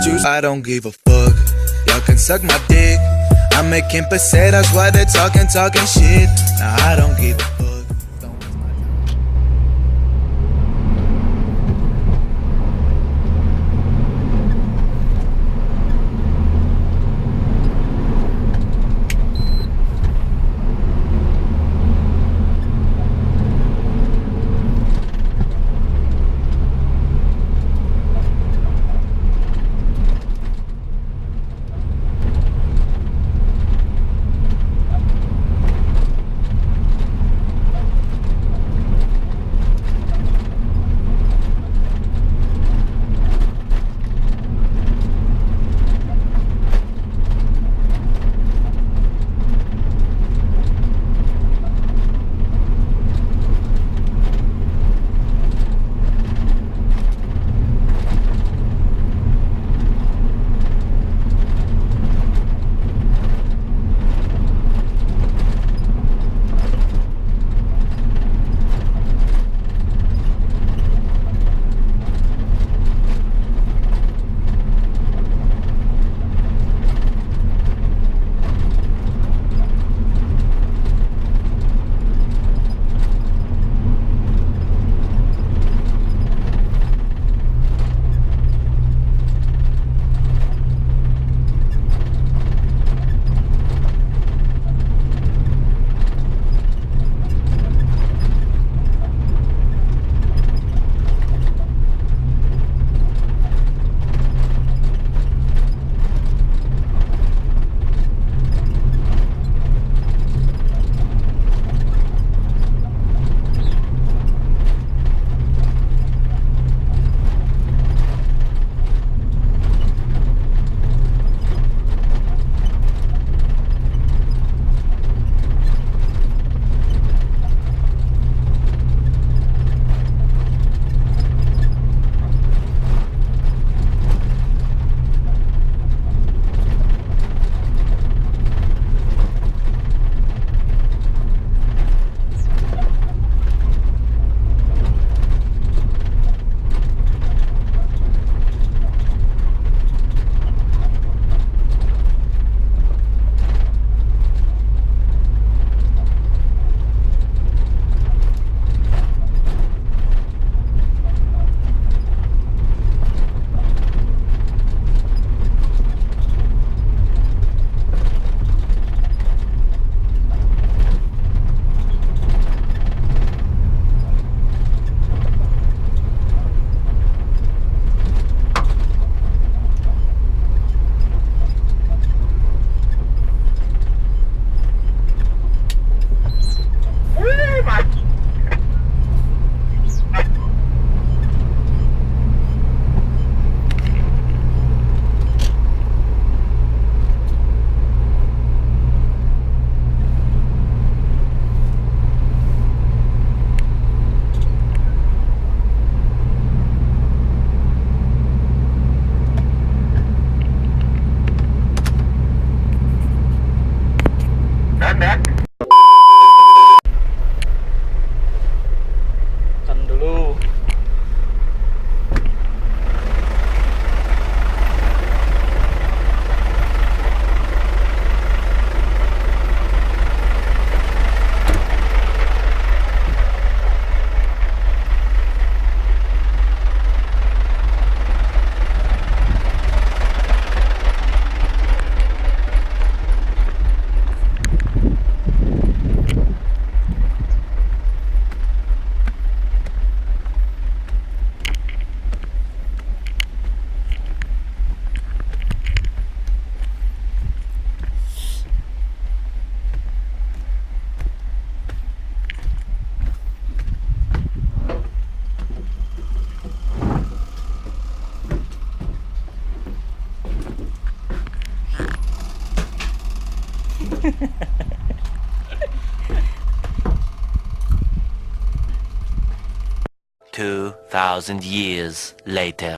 juice. I don't give a fuck. Y'all can suck my dick. I'm making pesetas while they're talking shit. Nah, I don't give a fuck. "2,000 years later."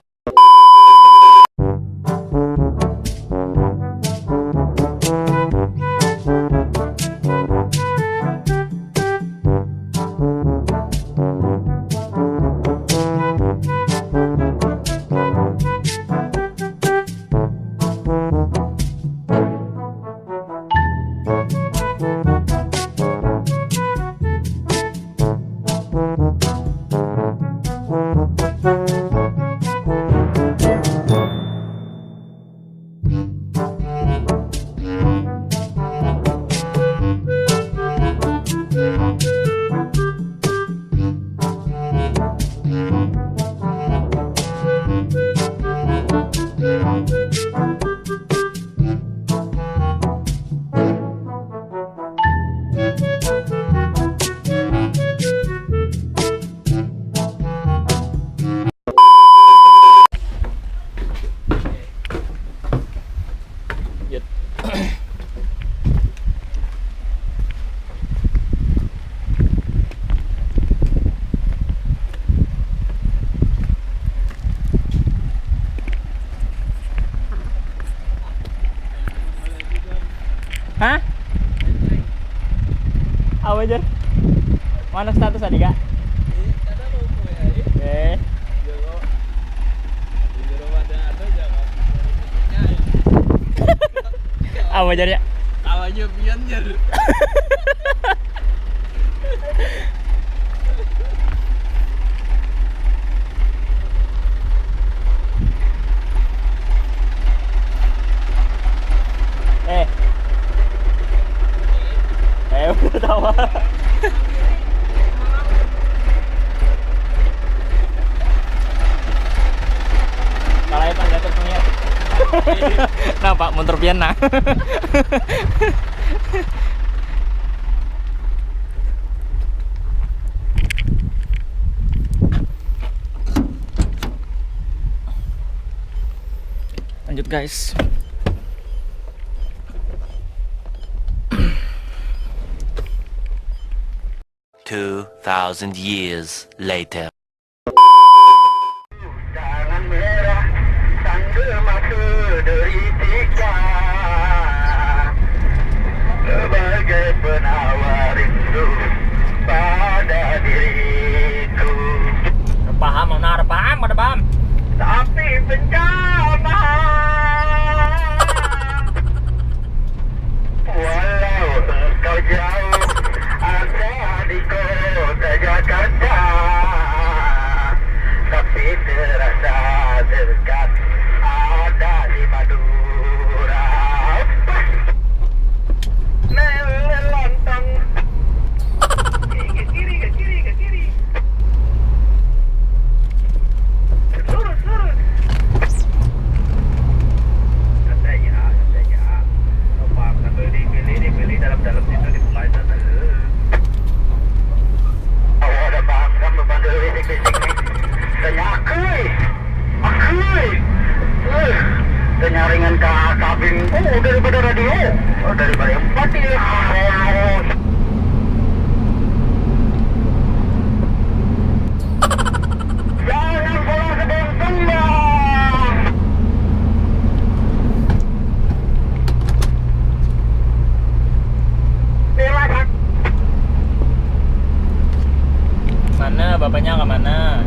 Hah? Apa aja? Mana status tadi kak? Oke. Apa aja ya? Awalnya pionir. Udah tawa. Kalau itu jatuh pengiat. Nah Pak, motor pian nah. Lanjut guys. Two 2,000 years later. Jangan merah, tanda masa deritika, sebagai penawar rindu pada diriku. Paham, mana ada paham, ada paham. Tapi bencana, walau engkau jauh, ada di kota Jakarta, tapi terasa dekat, ada di Madura. Melelantang ke kiri, ke kiri, ke kiri. Lurus, lurus. Katanya. Apa dipilih dalam situ di pelajaran dulu. Ada paham kan membantu ini fisik nih. Tanya akui. Tanya ringan ke kabin. Daripada radio. Daripada yang pati. Jangan bola sebelum tumbang. Mana bapaknya ke mana?